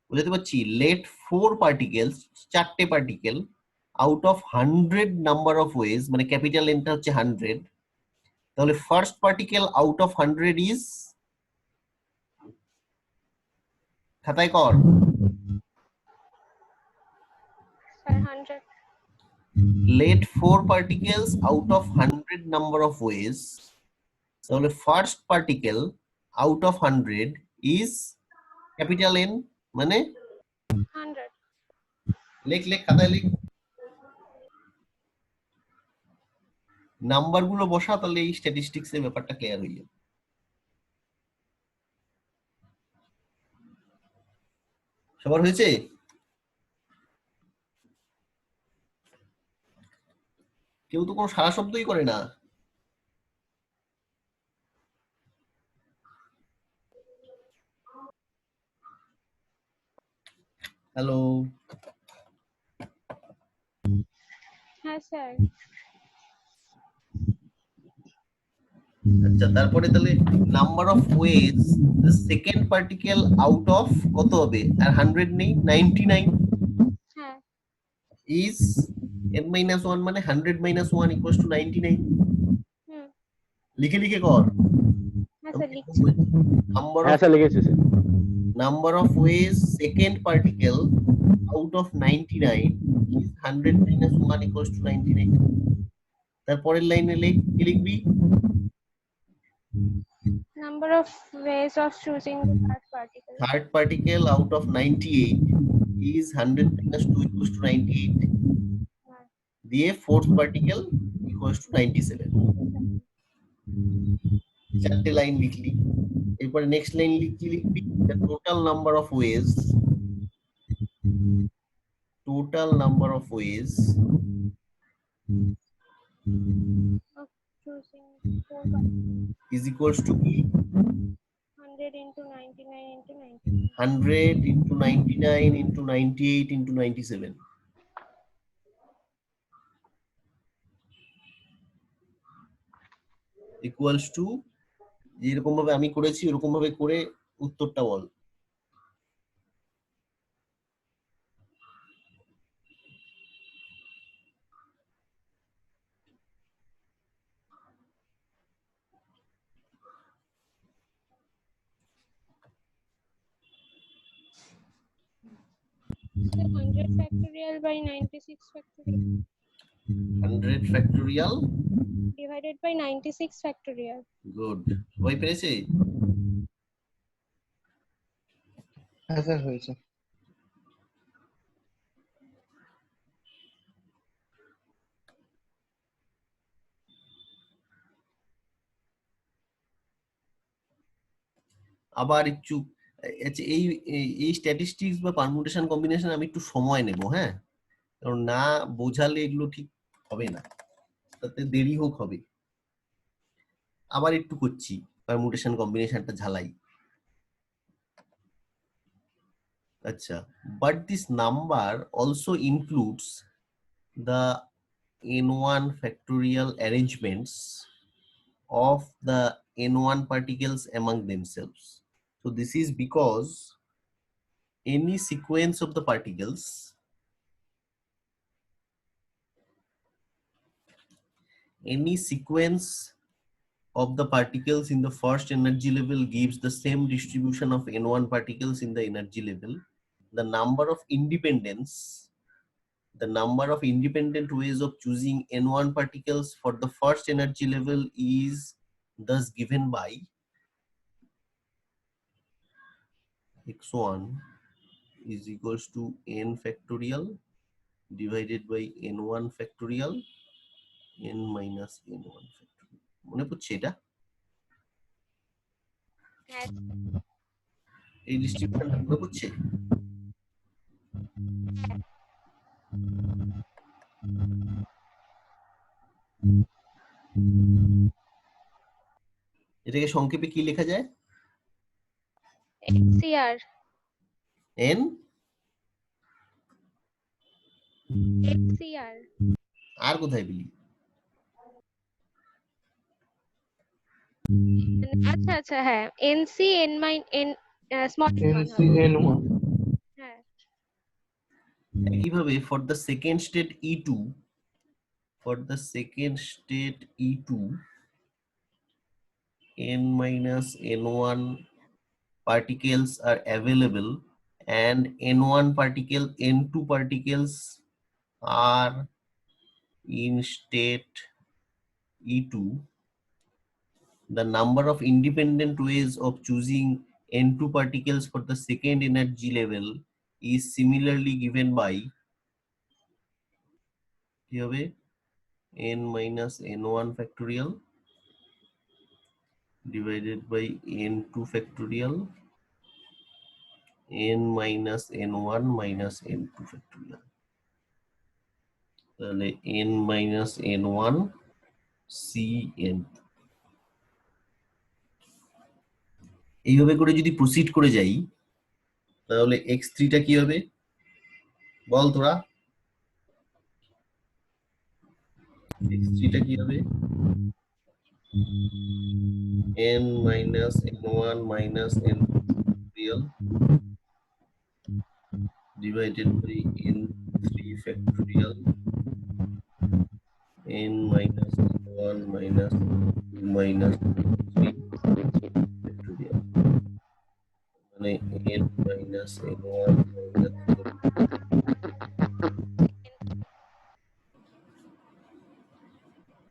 বুঝতে পারছি, let 4 particles, 4টে particle out of 100 number of ways, মানে ক্যাপিটাল এনটা হচ্ছে 100, তাহলে first particle out of 100 is, খাতায় কর, sir 100। let 4 particles out of 100 number of ways, তাহলে first particle out of 100 is capital N, মানে 100। লেখ লেখ, খাতায় লেখ, নাম্বার গুলো বসা, তাহলে এই স্ট্যাটিস্টিক্স এর ব্যাপারটা ক্লিয়ার হয়ে যাবে। সবার হয়েছে? কেউ তো কোনো সারা শব্দই করে না। হ্যালো, হ্যাঁ স্যার। আচ্ছা, তারপরে তাহলে number of ways the second particle out of কত হবে? আর 100 নেই, 99 হ্যাঁ। ইজ n minus 1, মানে 100 minus 1 equals to 99। হুম। লিখে লিখে কর। হ্যাঁ স্যার লিখছি। Number of ways second particle out of 99 is 100 minus 1 equals to 99। তারপরের লাইনে কি লিখবি? Number of ways of choosing the third particle. Third particle out of 98 is 100 minus 2 equals to 98, দিয়ে fourth particle equals to 97। চারটে line লিখলি, এরপরে next line কি লিখবি? the total number of ways Of choosing 4 is equals to কি 100 into 99 into 99. 100 into 99 into 98 into 97 equals to যেরকম ভাবে আমি করেছি এরকম ভাবে করে উত্তরটা বল। So 100 factorial by 96 factorial 100 factorial divided by 96 factorial. Good সবাই পেরেছে? হ্যাঁ স্যার হয়েছে। আবার একটু আচ্ছা, এই এই স্ট্যাটিস্টিক্স বা পারমুটেশন কম্বিনেশন আমি একটু সময় নেব, হ্যাঁ, কারণ না বোঝালে এগুলো ঠিক হবে না, তাতে দেরি হোক হবে। আবার একটু করছি পারমুটেশন কম্বিনেশনটা ঝালাই। আচ্ছা, but this number also includes the n1 factorial arrangements of the n1 particles among themselves. So this is because any sequence of the particles in the first energy level gives the same distribution of n1 particles in the energy level. The number of independent ways of choosing n1 particles for the first energy level is thus given by x1 is equals to n factorial divided by n1 factorial n minus n1 factorial. মনে পড়ছে এটা? এই ডিস্ট্রিবিউশনটা মনে পড়ছে? এটাকে সংক্ষেপে কি লেখা যায়? HCR n HCR আর কোথায় পেলি? আচ্ছা আচ্ছা হ্যাঁ NC n min n small n NCN1 হ্যাঁ একইভাবে for the second state E2 n minus n1 particles are available and n2 particles are in state E2. The number of independent ways of choosing n2 particles for the second energy level is similarly given by n minus n1 factorial divided by n2 factorial n minus n1 minus n2 factorial. তাহলে n minus n1 c n, এইভাবে করে যদি proceed করে যাই তাহলে x3 টা কি হবে বল তোরা? x3 টা কি হবে? n minus n1 minus n2 factorial divided by n3 factorial n minus n1 minus n2 minus n3 factorial মানে n minus n1 minus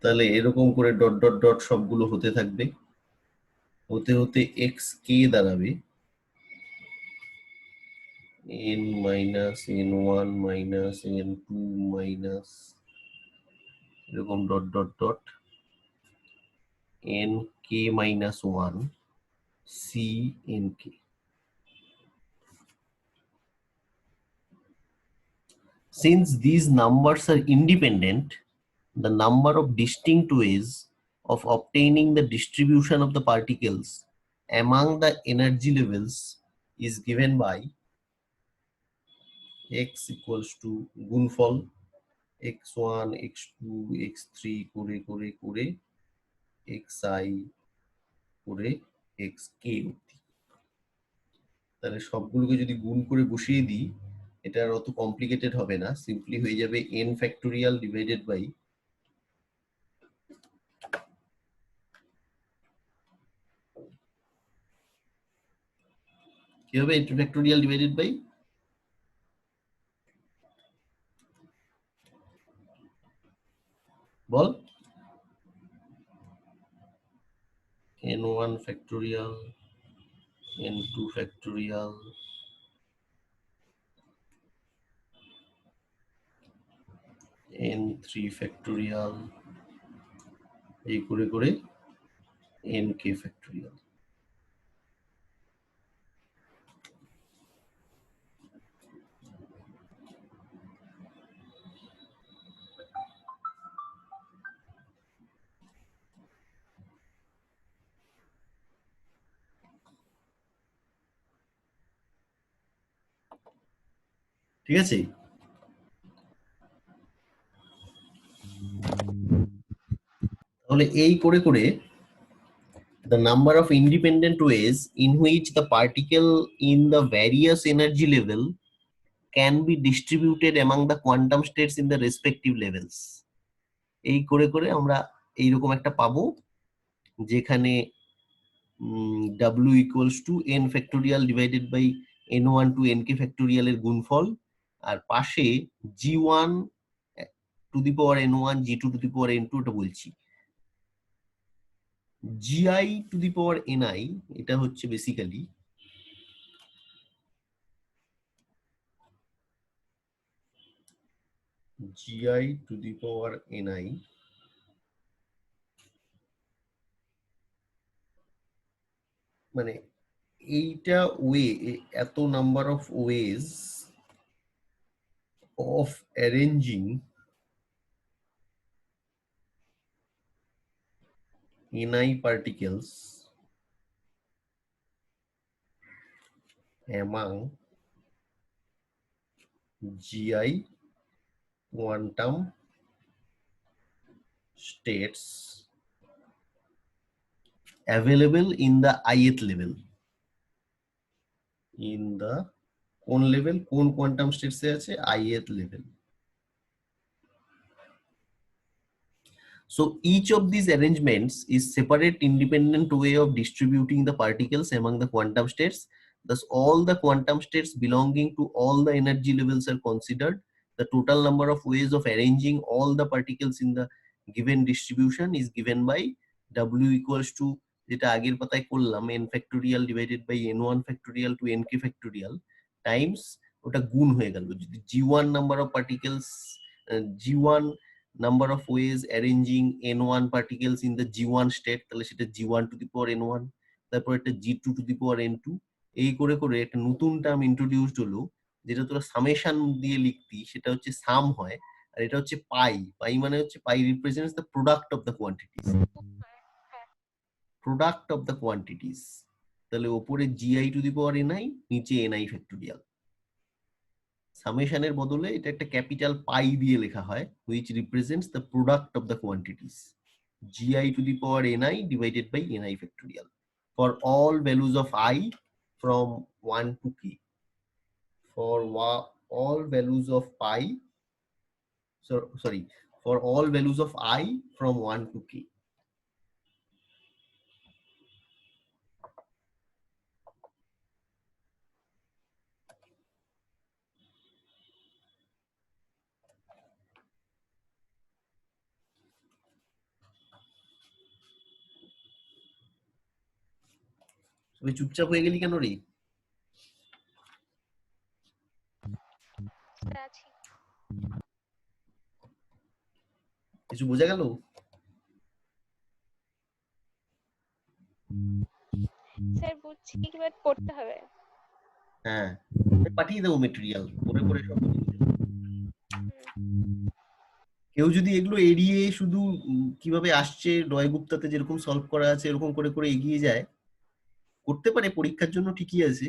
তাহলে এরকম করে ডট ডট ডট সবগুলো হতে থাকবে, হতে হতে x k দাঁড়াবে n minus n1 minus n2 minus এরকম dot dot dot n k minus 1 c n k. since these numbers are independent, the number of distinct ways of obtaining the distribution of the particles among the energy levels is given by x equals to গুণফল x1 x2 x3 করে করে করে xi করে xk অবধি। তাহলে সবগুলোকে যদি গুণ করে বসিয়ে দিই, এটা আর অত কমপ্লিকেটেড হবে না, সিম্পলি হয়ে যাবে n ফ্যাক্টোরিয়াল ডিভাইডেড বাই কি হবে, n ফ্যাক্টোরিয়াল ডিভাইডেড বাই বল n1 factorial n2 factorial n3 factorial এই করে করে nk ফ্যাক্টোরিয়াল। ঠিক আছে, তাহলে এই করে করে the number of independent ways in which the particle in the various energy level can be distributed among the quantum states in the respective levels, এই করে করে আমরা এইরকম একটা পাবো যেখানে w equals to n factorial divided by n1 to nk factorial এর গুণফল, আর পাশে g1 to the power n1 g2 to the power n2 এটা বলছি, gi to the power ni এটা হচ্ছে basically gi to the power ni মানে এইটা way, এত number of ways of arranging ni particles among gi quantum states available in the ith level, in the কোন level, কোন quantum স্টেটসে আছে, ith level. So each of these arrangements is separate independent way of distributing the particles among the quantum states. Thus all the quantum states belonging to all the energy levels are considered. The total number of ways of arranging all the particles in the given distribution is given by w equals to যেটা আগের পাতায় করলাম n factorial divided by n1 factorial to nk factorial times ওটা গুণ হয়ে গেল, যদি g1 number of particles g1 number of ways arranging n1 particles in the g1 state তাহলে সেটা g1 to the power n1, তারপর একটা g2 to the power n2, এই করে করে একটা নতুন টার্ম ইন্ট্রোডিউসড হলো যেটা তোরা সামেশন দিয়ে লিখতি, সেটা হচ্ছে সাম হয়, আর এটা হচ্ছে পাই। পাই মানে হচ্ছে pi represents the product of the quantities, product of the quantities. তাহলে উপরে gi to the power ni, নিচে ni ফ্যাক্টোরিয়াল। সামেশনের বদলে এটা একটা ক্যাপিটাল পাই দিয়ে লেখা হয়, which represents the product of the quantities, gi to the power ni divided by ni factorial for all values of I from 1 to k, for all values of pi, for all values of I from 1 to k. তুমি চুপচাপ হয়ে গেলি কেন রে? কিছু বোঝা গেল? Sir বুঝছি, এবার পড়তে হবে। হ্যাঁ, পাঠিয়ে দেবো মেটেরিয়াল, পরে পরে সব বুঝিয়ে দেবো। কেউ যদি এগুলো এড়িয়ে শুধু কিভাবে আসছে ডয়গুপ্তাতে যেরকম সলভ করা আছে এরকম করে করে এগিয়ে যায়, করতে পারে পরীক্ষার জন্য ঠিকই আছে,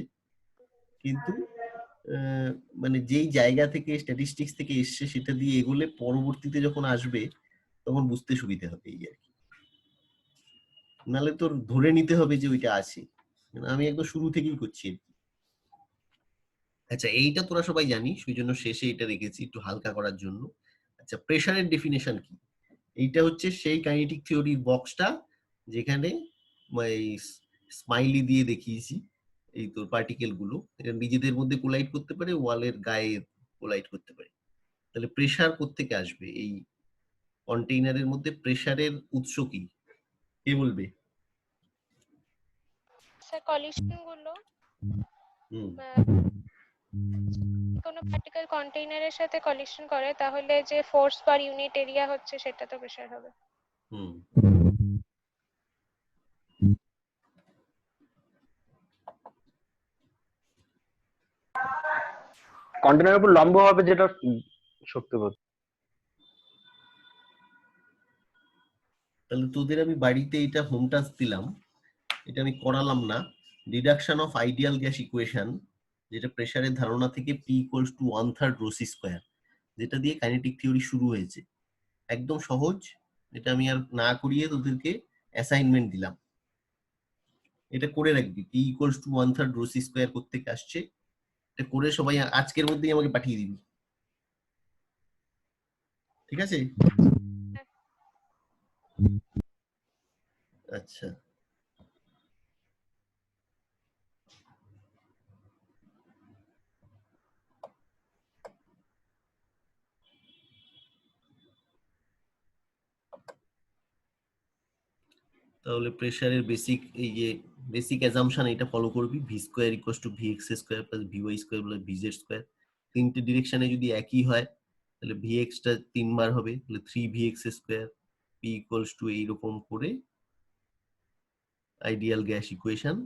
কিন্তু আহ, মানে যেই জায়গা থেকে স্ট্যাটিস্টিক্স থেকে এসছে সেটা দিয়ে এগোলে পরবর্তীতে যখন আসবে তখন বুঝতে সুবিধা হবে এই আর কি। নাহলে তোর ধরে নিতে হবে যে ওইটা আছে, মানে আমি একদম শুরু থেকেই করছি আর কি। আচ্ছা, এইটা তোরা সবাই জানিস, ওই জন্য শেষে এটা রেখেছি একটু হালকা করার জন্য। আচ্ছা, প্রেসারের ডেফিনেশন কি? এইটা হচ্ছে সেই কাইনেটিক থিওরির বক্সটা যেখানে স্মাইলি দিয়ে দেখিয়েছি এই তোর পার্টিকেল গুলো এটা নিজেদের মধ্যে কোলাইড করতে পারে, ওয়ালের গায়ে কোলাইড করতে পারে। তাহলে প্রেসার কোত্থেকে আসবে? এই কন্টেইনারের মধ্যে প্রেসারের উৎস কি, কে বলবে? স্যার কলিশন গুলো হুম কোনো পার্টিকেল কন্টেইনারের সাথে কলিশন করে তাহলে যে ফোর্স পার ইউনিট এরিয়া হচ্ছে সেটা তো প্রেসার হবে। হুম কন্টেনারের উপর লম্ব হবে যেটা শক্তি বোধ। তাহলে তোদের আমি বাড়িতে এটা হোম টাস্ক দিলাম, এটা আমি করালাম না। Reduction of ideal gas equation, যেটা প্রেসারের ধারণা থেকে P equals to 1/3 rho C square, যেটা দিয়ে কাইনেটিক থিওরি শুরু হয়েছে। একদম সহজ, এটা আমি আর না করিয়ে তোদেরকে অ্যাসাইনমেন্ট দিলাম, এটা করে রাখবি। P equals to 1/3 rho C square কোত্থেকে আসছে এটা করে সবাই আজকের মধ্যেই আমাকে পাঠিয়ে দিবি, ঠিক আছে? আচ্ছা, তাহলে প্রেসারের বেসিক এই যে বেসিক অ্যাজাম্পশন এটা ফলো করবি, V square equals to V X square plus V Y square plus V Z square. তিনটে ডিরেকশনে যদি একই হয় তাহলে ভি এক্সটা 3 বার হবে, তাহলে 3 V X square P equals to এইরকম করে আইডিয়াল গ্যাস ইকুয়েশন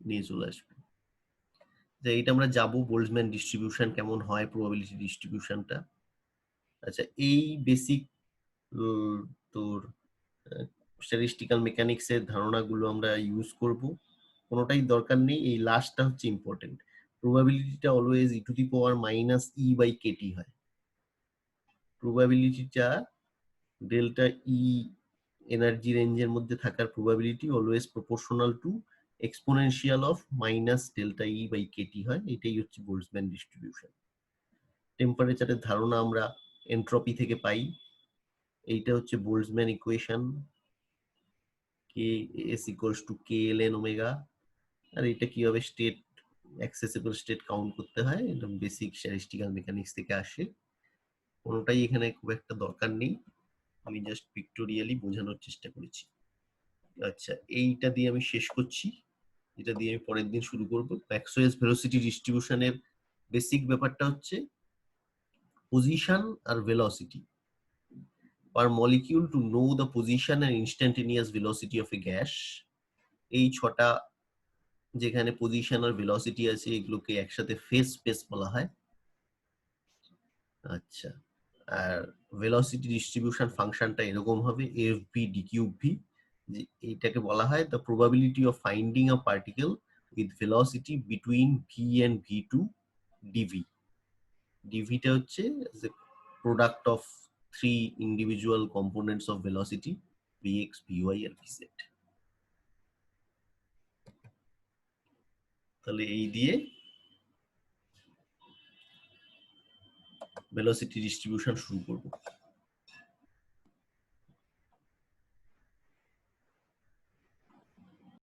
নিয়ে চলে আসবে। যে এইটা আমরা যাবো বোল্টজম্যান ডিস্ট্রিবিউশন কেমন হয়, প্রবাবিলিটি ডিস্ট্রিবিউশনটা। আচ্ছা, এই বেসিক তোর স্ট্যাটিস্টিক্যাল মেকানিক্স এর ধারণাগুলো আমরা ইউজ করব, কোনোটাই দরকার নেই, এই লাস্টটা হচ্ছে ইম্পর্টেন্ট। প্রবাবিলিটিটা always E to the power minus E by K T হয়। প্রবাবিলিটিটা ডেল্টা ই এনার্জি রেঞ্জের মধ্যে থাকার probability always proportional to exponential of minus delta E by K T হয়। এটাই হচ্ছে বোল্টজম্যান ডিস্ট্রিবিউশন। টেম্পারেচারের ধারণা আমরা এনট্রপি থেকে পাই, এইটা হচ্ছে Boltzmann equation, K S equals to K L N omega. আর এটা কিভাবে স্টেট অ্যাক্সেসিবল স্টেট কাউন্ট করতে হয় এটা বেসিক স্ট্যাটিস্টিক্যাল মেকানিক্স থেকে আসে, কোনোটাই এখানে খুব একটা দরকার নেই, আমি জাস্ট পিক্টোরিয়ালি বোঝানোর চেষ্টা করেছি। আচ্ছা, এইটা দিয়ে আমি শেষ করছি, এটা দিয়ে আমি পরের দিন শুরু করব। ম্যাক্সওয়েলস ভেলোসিটি ডিস্ট্রিবিউশনের বেসিক ব্যাপারটা হচ্ছে পজিশন আর velocity per molecule to know the position and instantaneous velocity of a gas। এই ছটা যেখানে পজিশন আর ভেলোসিটি আছে এগুলোকে একসাথে ফেজ স্পেস বলা হয়। আচ্ছা, আর ভেলোসিটি ডিস্ট্রিবিউশন ফাংশনটা এরকম হবে F V D cube V, যে এইটাকে বলা হয় the probability of finding a particle with velocity between V and V to D V. ডিভিটা হচ্ছে product of three individual components of velocity vx vy আর vz। তাহলে এই দিয়ে ভেলোসিটি ডিস্ট্রিবিউশন শুরু করব।